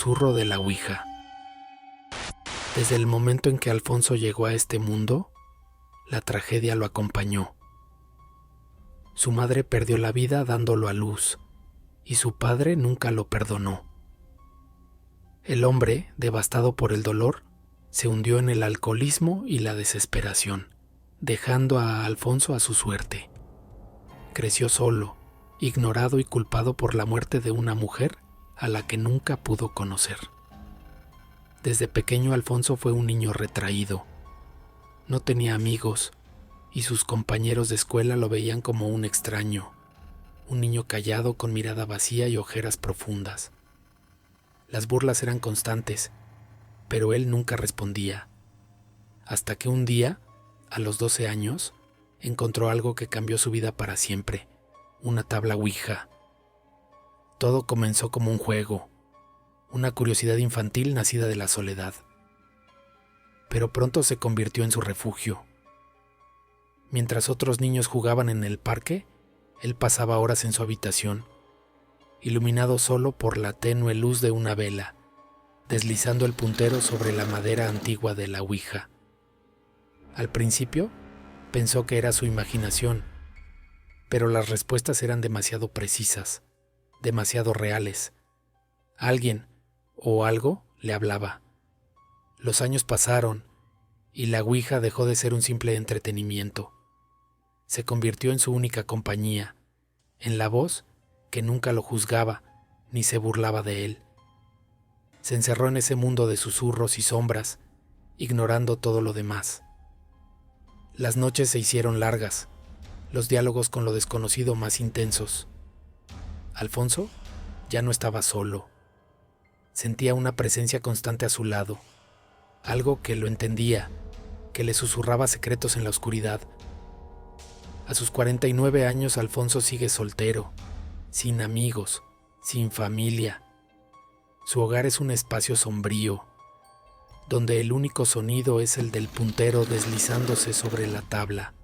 susurro de la ouija. Desde el momento en que Alfonso llegó a este mundo, la tragedia lo acompañó. Su madre perdió la vida dándolo a luz, y su padre nunca lo perdonó. El hombre, devastado por el dolor, se hundió en el alcoholismo y la desesperación, dejando a Alfonso a su suerte. Creció solo, ignorado y culpado por la muerte de una mujer a la que nunca pudo conocer. Desde pequeño Alfonso fue un niño retraído. No tenía amigos y sus compañeros de escuela lo veían como un extraño, un niño callado con mirada vacía y ojeras profundas. Las burlas eran constantes, pero él nunca respondía. Hasta que un día, a los 12 años, encontró algo que cambió su vida para siempre, una tabla ouija. Todo comenzó como un juego, una curiosidad infantil nacida de la soledad. Pero pronto se convirtió en su refugio. Mientras otros niños jugaban en el parque, él pasaba horas en su habitación, iluminado solo por la tenue luz de una vela, deslizando el puntero sobre la madera antigua de la ouija. Al principio, pensó que era su imaginación, pero las respuestas eran demasiado precisas, demasiado reales. Alguien o algo le hablaba. Los años pasaron y la ouija dejó de ser un simple entretenimiento. Se convirtió en su única compañía, en la voz que nunca lo juzgaba ni se burlaba de él. Se encerró en ese mundo de susurros y sombras, ignorando todo lo demás. Las noches se hicieron largas, los diálogos con lo desconocido más intensos. Alfonso ya no estaba solo. Sentía una presencia constante a su lado, algo que lo entendía, que le susurraba secretos en la oscuridad. A sus 49 años, Alfonso sigue soltero, sin amigos, sin familia. Su hogar es un espacio sombrío, donde el único sonido es el del puntero deslizándose sobre la tabla.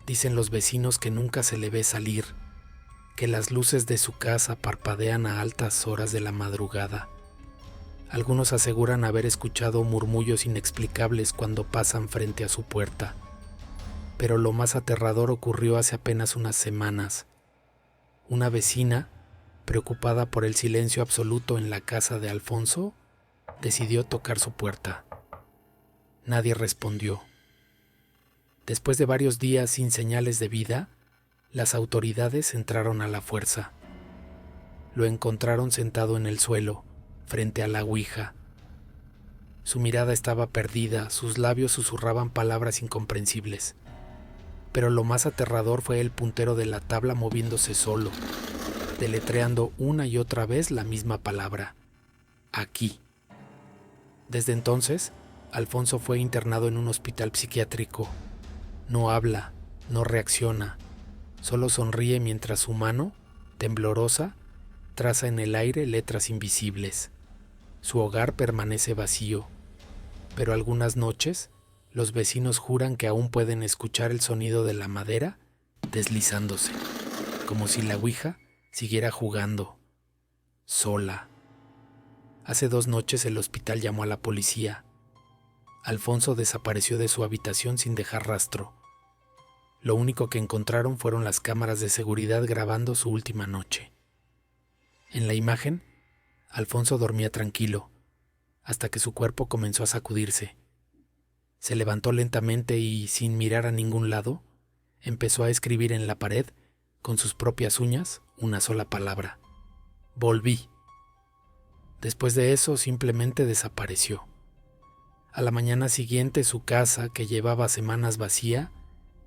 Dicen los vecinos que nunca se le ve salir, que las luces de su casa parpadean a altas horas de la madrugada. Algunos aseguran haber escuchado murmullos inexplicables cuando pasan frente a su puerta. Pero lo más aterrador ocurrió hace apenas unas semanas. Una vecina, preocupada por el silencio absoluto en la casa de Alfonso, decidió tocar su puerta. Nadie respondió. Después de varios días sin señales de vida, las autoridades entraron a la fuerza. Lo encontraron sentado en el suelo, frente a la ouija. Su mirada estaba perdida, sus labios susurraban palabras incomprensibles. Pero lo más aterrador fue el puntero de la tabla moviéndose solo, deletreando una y otra vez la misma palabra: aquí. Desde entonces, Alfonso fue internado en un hospital psiquiátrico. No habla, no reacciona, solo sonríe mientras su mano, temblorosa, traza en el aire letras invisibles. Su hogar permanece vacío, pero algunas noches los vecinos juran que aún pueden escuchar el sonido de la madera deslizándose, como si la ouija siguiera jugando, sola. Hace 2 noches el hospital llamó a la policía. Alfonso desapareció de su habitación sin dejar rastro. Lo único que encontraron fueron las cámaras de seguridad grabando su última noche. En la imagen, Alfonso dormía tranquilo, hasta que su cuerpo comenzó a sacudirse. Se levantó lentamente y, sin mirar a ningún lado, empezó a escribir en la pared, con sus propias uñas, una sola palabra: volví. Después de eso, simplemente desapareció. A la mañana siguiente, su casa, que llevaba semanas vacía,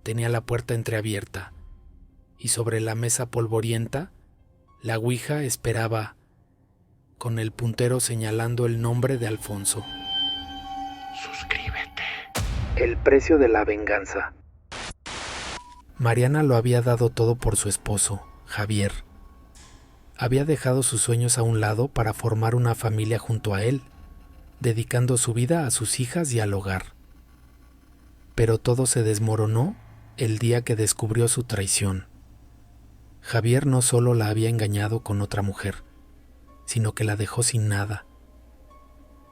tenía la puerta entreabierta, y sobre la mesa polvorienta, la ouija esperaba, con el puntero señalando el nombre de Alfonso. Suscríbete. El precio de la venganza. Mariana lo había dado todo por su esposo, Javier. Había dejado sus sueños a un lado para formar una familia junto a él, dedicando su vida a sus hijas y al hogar. Pero todo se desmoronó el día que descubrió su traición. Javier no solo la había engañado con otra mujer, sino que la dejó sin nada.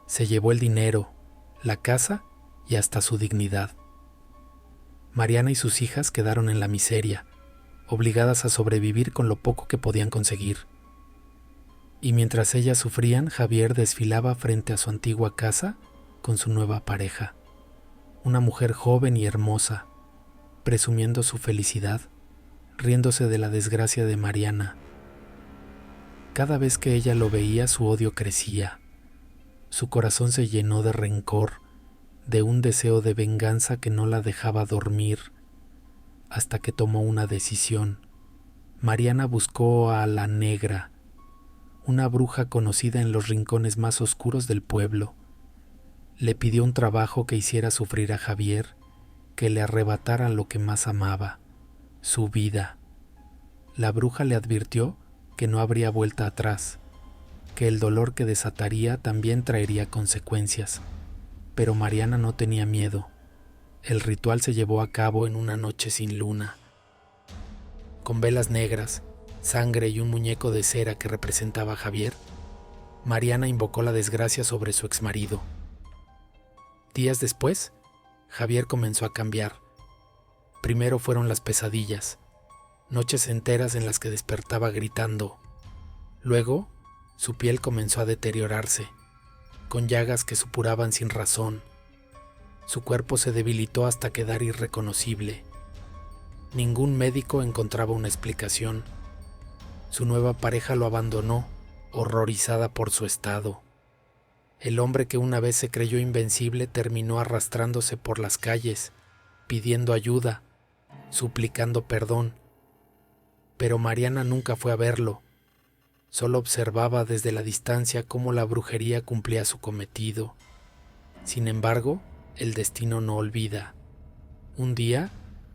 Se llevó el dinero, la casa y hasta su dignidad. Mariana y sus hijas quedaron en la miseria, obligadas a sobrevivir con lo poco que podían conseguir. Y mientras ellas sufrían, Javier desfilaba frente a su antigua casa con su nueva pareja, una mujer joven y hermosa, presumiendo su felicidad, riéndose de la desgracia de Mariana. Cada vez que ella lo veía, su odio crecía. Su corazón se llenó de rencor, de un deseo de venganza que no la dejaba dormir, hasta que tomó una decisión. Mariana buscó a la Negra, una bruja conocida en los rincones más oscuros del pueblo. Le pidió un trabajo que hiciera sufrir a Javier, que le arrebatara lo que más amaba, su vida. La bruja le advirtió que no habría vuelta atrás, que el dolor que desataría también traería consecuencias. Pero Mariana no tenía miedo. El ritual se llevó a cabo en una noche sin luna. Con velas negras, sangre y un muñeco de cera que representaba a Javier, Mariana invocó la desgracia sobre su exmarido. Días después, Javier comenzó a cambiar. Primero fueron las pesadillas, noches enteras en las que despertaba gritando. Luego, su piel comenzó a deteriorarse, con llagas que supuraban sin razón. Su cuerpo se debilitó hasta quedar irreconocible. Ningún médico encontraba una explicación. Su nueva pareja lo abandonó, horrorizada por su estado. El hombre que una vez se creyó invencible terminó arrastrándose por las calles, pidiendo ayuda, suplicando perdón. Pero Mariana nunca fue a verlo. Solo observaba desde la distancia cómo la brujería cumplía su cometido. Sin embargo, el destino no olvida. Un día,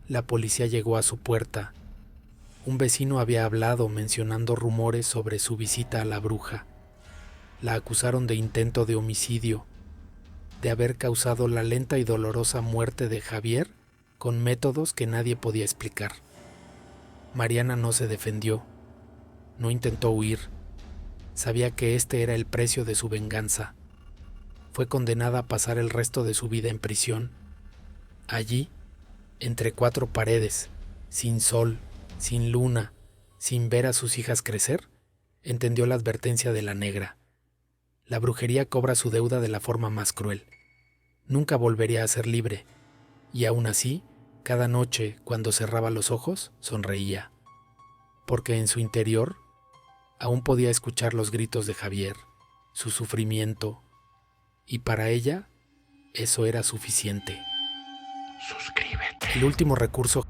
la policía llegó a su puerta. Un vecino había hablado mencionando rumores sobre su visita a la bruja. La acusaron de intento de homicidio, de haber causado la lenta y dolorosa muerte de Javier con métodos que nadie podía explicar. Mariana no se defendió, no intentó huir. Sabía que este era el precio de su venganza. Fue condenada a pasar el resto de su vida en prisión. Allí, entre cuatro paredes, sin sol, sin luna, sin ver a sus hijas crecer, entendió la advertencia de la Negra. La brujería cobra su deuda de la forma más cruel. Nunca volvería a ser libre, y aún así, cada noche, cuando cerraba los ojos, sonreía, porque en su interior aún podía escuchar los gritos de Javier, su sufrimiento, y para ella eso era suficiente. Suscríbete. El último recurso.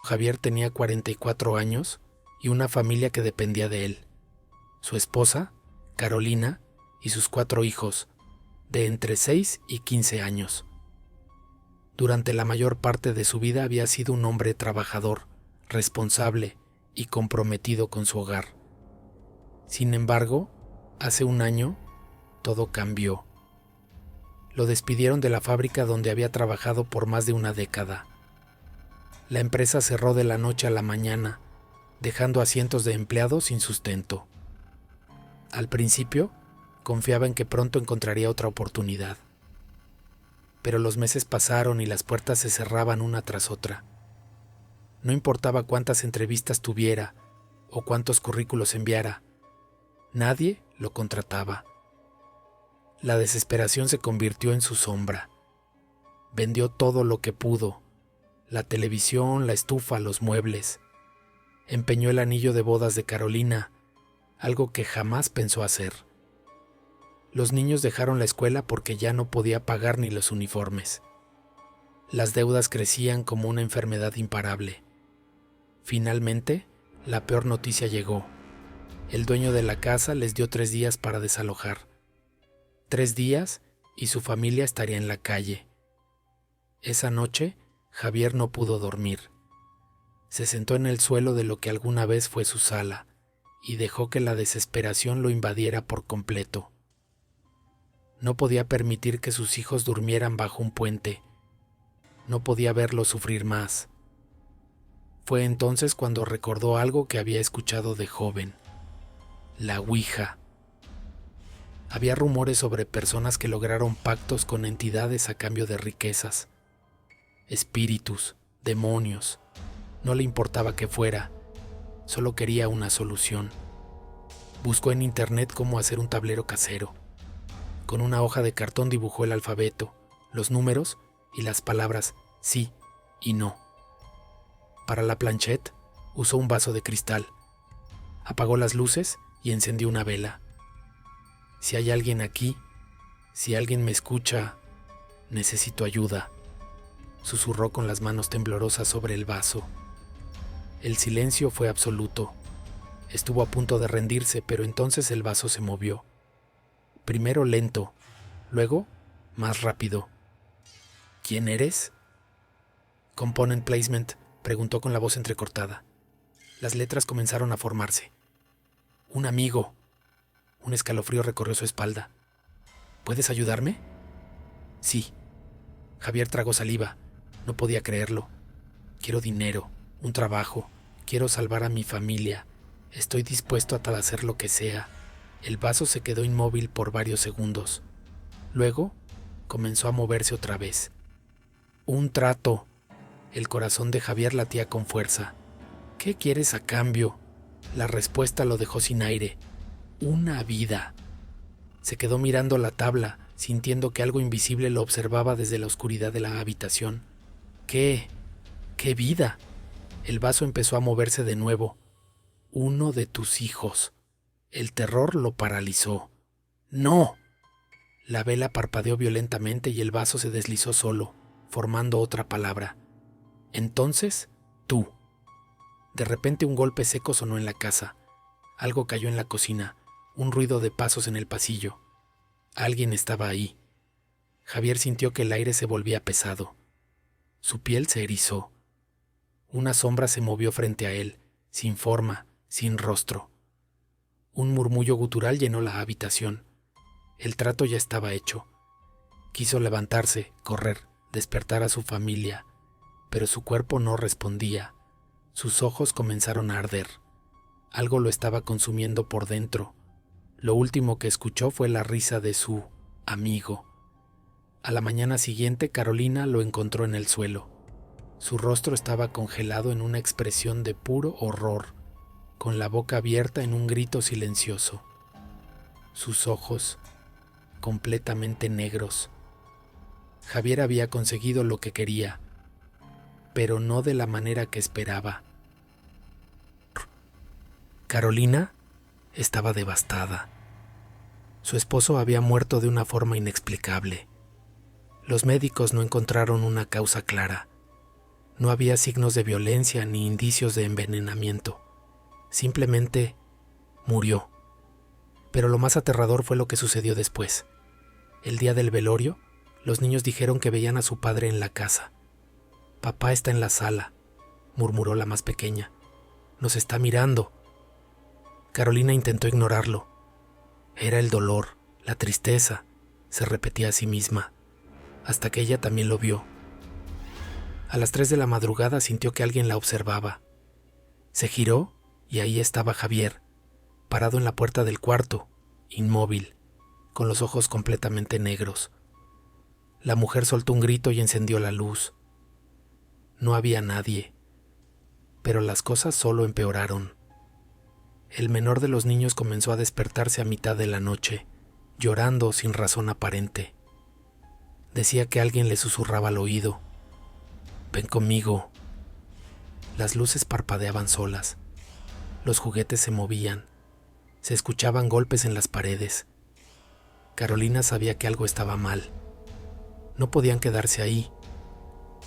Javier tenía 44 años y una familia que dependía de él. Su esposa, Carolina, y sus 4 hijos, de entre 6 y 15 años. Durante la mayor parte de su vida había sido un hombre trabajador, responsable y comprometido con su hogar. Sin embargo, hace un año, todo cambió. Lo despidieron de la fábrica donde había trabajado por más de una década. La empresa cerró de la noche a la mañana, dejando a cientos de empleados sin sustento. Al principio, confiaba en que pronto encontraría otra oportunidad. Pero los meses pasaron y las puertas se cerraban una tras otra. No importaba cuántas entrevistas tuviera o cuántos currículos enviara, nadie lo contrataba. La desesperación se convirtió en su sombra. Vendió todo lo que pudo: la televisión, la estufa, los muebles. Empeñó el anillo de bodas de Carolina, algo que jamás pensó hacer. Los niños dejaron la escuela porque ya no podía pagar ni los uniformes. Las deudas crecían como una enfermedad imparable. Finalmente, la peor noticia llegó. El dueño de la casa les dio 3 días para desalojar. 3 días y su familia estaría en la calle. Esa noche, Javier no pudo dormir. Se sentó en el suelo de lo que alguna vez fue su sala y dejó que la desesperación lo invadiera por completo. No podía permitir que sus hijos durmieran bajo un puente. No podía verlos sufrir más. Fue entonces cuando recordó algo que había escuchado de joven. La Ouija. Había rumores sobre personas que lograron pactos con entidades a cambio de riquezas. Espíritus, demonios. No le importaba qué fuera, solo quería una solución. Buscó en internet cómo hacer un tablero casero. Con una hoja de cartón dibujó el alfabeto, los números y las palabras sí y no. Para la planchette usó un vaso de cristal. Apagó las luces y encendió una vela. Si hay alguien aquí, si alguien me escucha, necesito ayuda, susurró con las manos temblorosas sobre el vaso. El silencio fue absoluto. Estuvo a punto de rendirse, pero entonces el vaso se movió. Primero lento, luego más rápido. ¿Quién eres? Component placement, preguntó con la voz entrecortada. Las letras comenzaron a formarse. Un amigo. Un escalofrío recorrió su espalda. ¿Puedes ayudarme? Sí. Javier tragó saliva. No podía creerlo. Quiero dinero, un trabajo. Quiero salvar a mi familia. Estoy dispuesto a hacer lo que sea. El vaso se quedó inmóvil por varios segundos. Luego comenzó a moverse otra vez. Un trato. El corazón de Javier latía con fuerza. ¿Qué quieres a cambio? La respuesta lo dejó sin aire. Una vida. Se quedó mirando la tabla, sintiendo que algo invisible lo observaba desde la oscuridad de la habitación. ¿Qué? ¿Qué vida? El vaso empezó a moverse de nuevo. Uno de tus hijos. El terror lo paralizó. ¡No! La vela parpadeó violentamente y el vaso se deslizó solo, formando otra palabra. Entonces, tú. De repente un golpe seco sonó en la casa. Algo cayó en la cocina, un ruido de pasos en el pasillo. Alguien estaba ahí. Javier sintió que el aire se volvía pesado. Su piel se erizó. Una sombra se movió frente a él, sin forma, sin rostro. Un murmullo gutural llenó la habitación. El trato ya estaba hecho. Quiso levantarse, correr, despertar a su familia, pero su cuerpo no respondía. Sus ojos comenzaron a arder. Algo lo estaba consumiendo por dentro. Lo último que escuchó fue la risa de su amigo. A la mañana siguiente, Carolina lo encontró en el suelo. Su rostro estaba congelado en una expresión de puro horror, con la boca abierta en un grito silencioso. Sus ojos, completamente negros. Javier había conseguido lo que quería, pero no de la manera que esperaba. Carolina estaba devastada. Su esposo había muerto de una forma inexplicable. Los médicos no encontraron una causa clara. No había signos de violencia ni indicios de envenenamiento. Simplemente murió. Pero lo más aterrador fue lo que sucedió después. El día del velorio, los niños dijeron que veían a su padre en la casa. «Papá está en la sala», murmuró la más pequeña. «Nos está mirando». Carolina intentó ignorarlo. Era el dolor, la tristeza, se repetía a sí misma, hasta que ella también lo vio. A las 3 de la madrugada sintió que alguien la observaba. Se giró y ahí estaba Javier, parado en la puerta del cuarto, inmóvil, con los ojos completamente negros. La mujer soltó un grito y encendió la luz. No había nadie, pero las cosas solo empeoraron. El menor de los niños comenzó a despertarse a mitad de la noche, llorando sin razón aparente. Decía que alguien le susurraba al oído. «Ven conmigo». Las luces parpadeaban solas. Los juguetes se movían. Se escuchaban golpes en las paredes. Carolina sabía que algo estaba mal. No podían quedarse ahí.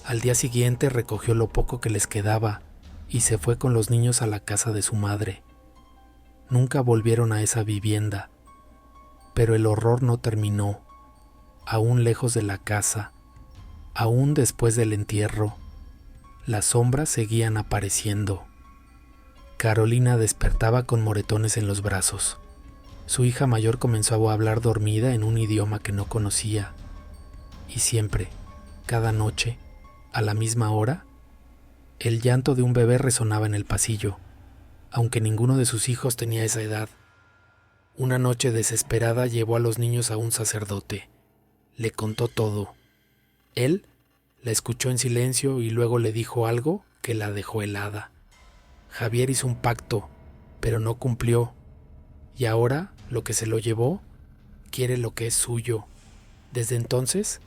Al día siguiente recogió lo poco que les quedaba y se fue con los niños a la casa de su madre. Nunca volvieron a esa vivienda, pero el horror no terminó. Aún lejos de la casa, aún después del entierro, las sombras seguían apareciendo. Carolina despertaba con moretones en los brazos. Su hija mayor comenzó a hablar dormida en un idioma que no conocía. Y siempre, cada noche, a la misma hora, el llanto de un bebé resonaba en el pasillo, aunque ninguno de sus hijos tenía esa edad. Una noche desesperada llevó a los niños a un sacerdote. Le contó todo. Él la escuchó en silencio y luego le dijo algo que la dejó helada. Javier hizo un pacto, pero no cumplió. Y ahora, lo que se lo llevó, quiere lo que es suyo. Desde entonces,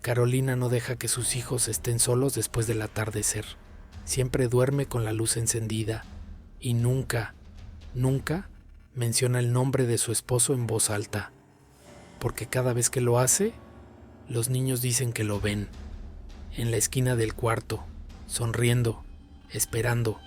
Carolina no deja que sus hijos estén solos después del atardecer. Siempre duerme con la luz encendida y nunca menciona el nombre de su esposo en voz alta, porque cada vez que lo hace, los niños dicen que lo ven, en la esquina del cuarto, sonriendo, esperando